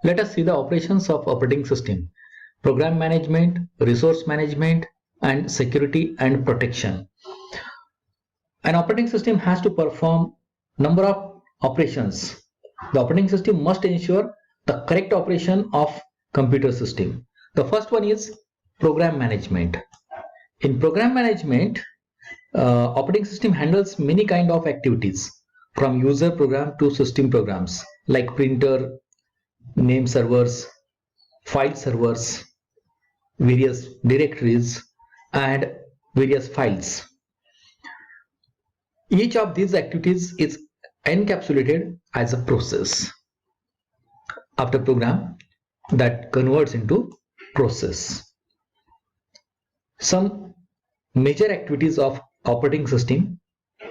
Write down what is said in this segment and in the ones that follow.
Let us see the operations of operating system: program management, resource management, and security and protection. An operating system has to perform number of operations. The operating system must ensure the correct operation of computer system. The first one is program management. In program management, operating system handles many kind of activities, from user program to system programs like printer, name servers, file servers, various directories, and various files. Each of these activities is encapsulated as a process after program that converts into process. Some major activities of operating system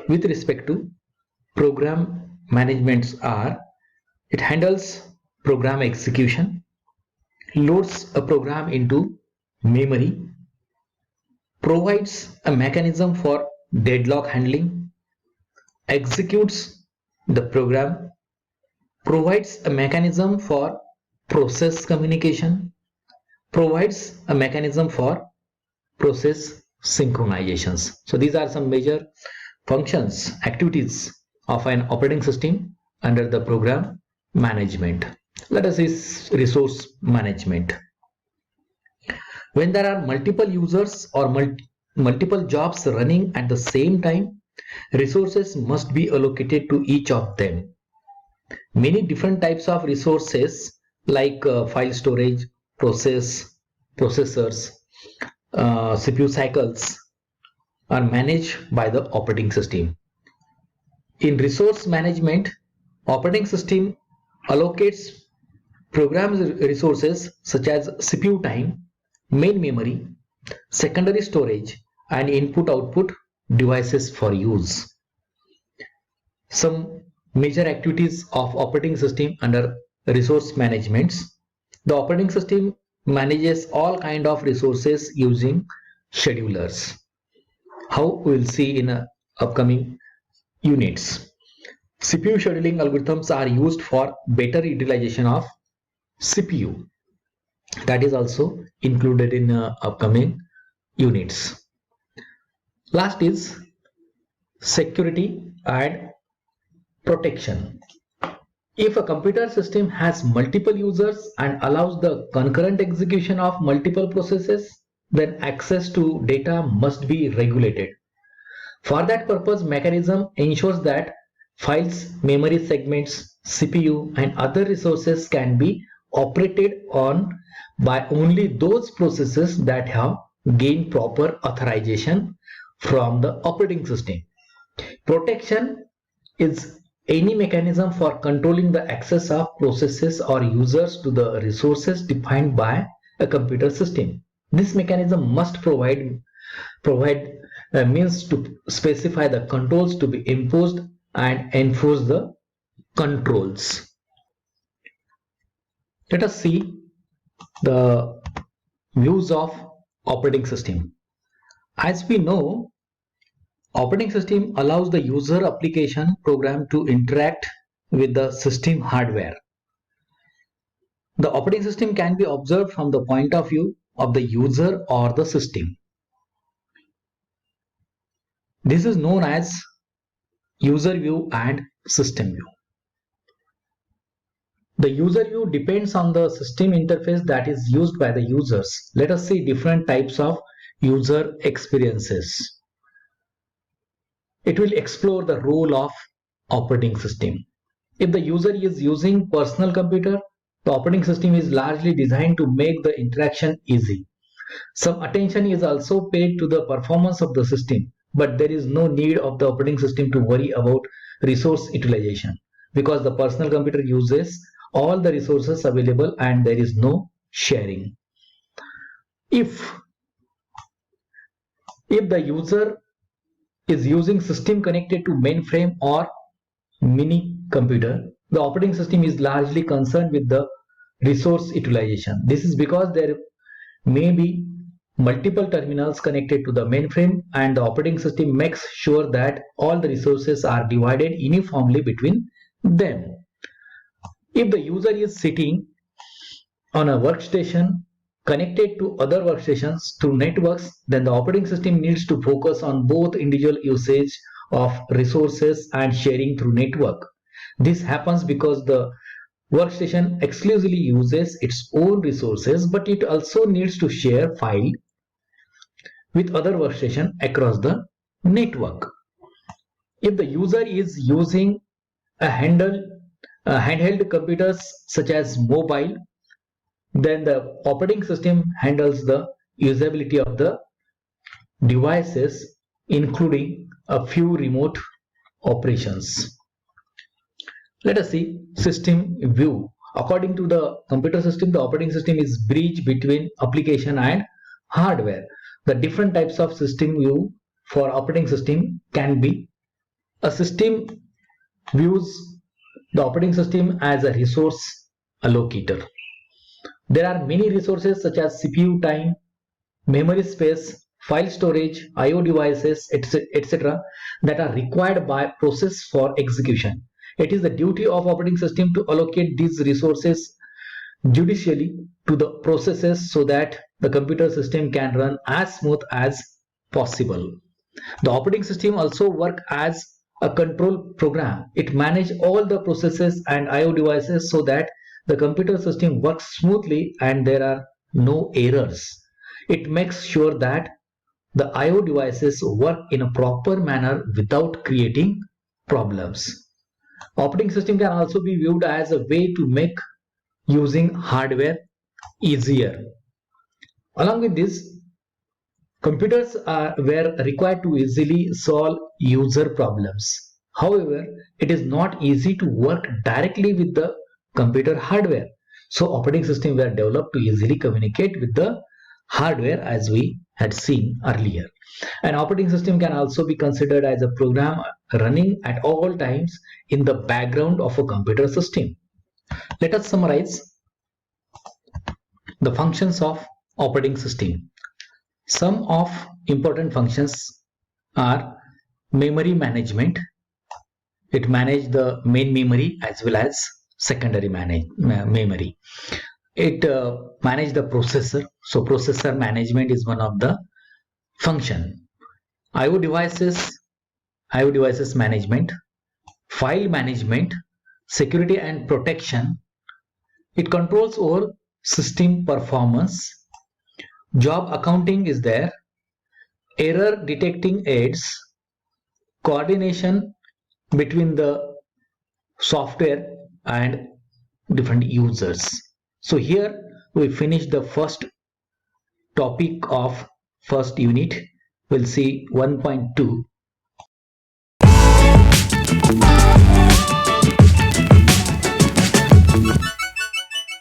with respect to program management are: it handles program execution, loads a program into memory, provides a mechanism for deadlock handling, executes the program, provides a mechanism for process communication, provides a mechanism for process synchronizations. So these are some major functions, activities of an operating system under the program management. Let us see resource management. When there are multiple users or multiple jobs running at the same time, resources must be allocated to each of them. Many different types of resources like file storage, processors, CPU cycles are managed by the operating system. In resource management, operating system allocates program resources such as CPU time, main memory, secondary storage, and input-output devices for use. Some major activities of operating system under resource management. The operating system manages all kind of resources using schedulers. How we will see in upcoming units. CPU scheduling algorithms are used for better utilization of CPU. That is also included in upcoming units. Last is security and protection. If a computer system has multiple users and allows the concurrent execution of multiple processes, then access to data must be regulated. For that purpose, mechanism ensures that files, memory segments, CPU, and other resources can be operated on by only those processes that have gained proper authorization from the operating system. Protection is any mechanism for controlling the access of processes or users to the resources defined by a computer system. This mechanism must provide means to specify the controls to be imposed and enforce the controls. Let us see the views of operating system. As we know, operating system allows the user application program to interact with the system hardware. The operating system can be observed from the point of view of the user or the system. This is known as user view and system view. The user view depends on the system interface that is used by the users. Let us see different types of user experiences. It will explore the role of operating system. If the user is using personal computer, the operating system is largely designed to make the interaction easy. Some attention is also paid to the performance of the system, but there is no need of the operating system to worry about resource utilization because the personal computer uses all the resources available and there is no sharing. If the user is using system connected to mainframe or mini computer, the operating system is largely concerned with the resource utilization. This is because there may be multiple terminals connected to the mainframe and the operating system makes sure that all the resources are divided uniformly between them. If the user is sitting on a workstation connected to other workstations through networks, then the operating system needs to focus on both individual usage of resources and sharing through network. This happens because the workstation exclusively uses its own resources, but it also needs to share file with other workstation across the network. If the user is using a handheld computers such as mobile, then the operating system handles the usability of the devices, including a few remote operations. Let us see system view. According to the computer system, the operating system is bridge between application and hardware. The different types of system view for operating system can be: a system views the operating system as a resource allocator. There are many resources such as CPU time, memory space, file storage, IO devices, etc. that are required by process for execution. It is the duty of operating system to allocate these resources judicially to the processes so that the computer system can run as smooth as possible. The operating system also works as a control program. It manages all the processes and IO devices so that the computer system works smoothly and there are no errors. It makes sure that the IO devices work in a proper manner without creating problems. Operating system can also be viewed as a way to make using hardware easier. Along with this, computers were required to easily solve user problems. However, it is not easy to work directly with the computer hardware. So operating systems were developed to easily communicate with the hardware, as we had seen earlier. An operating system can also be considered as a program running at all times in the background of a computer system. Let us summarize the functions of operating system. Some of important functions are memory management. It manages the main memory as well as secondary memory. It manages the processor. So processor management is one of the function. IO devices management, file management, security and protection. It controls over system performance. Job accounting is there. Error detecting aids, coordination between the software and different users. So here we finish the first topic of first unit. We'll see 1.2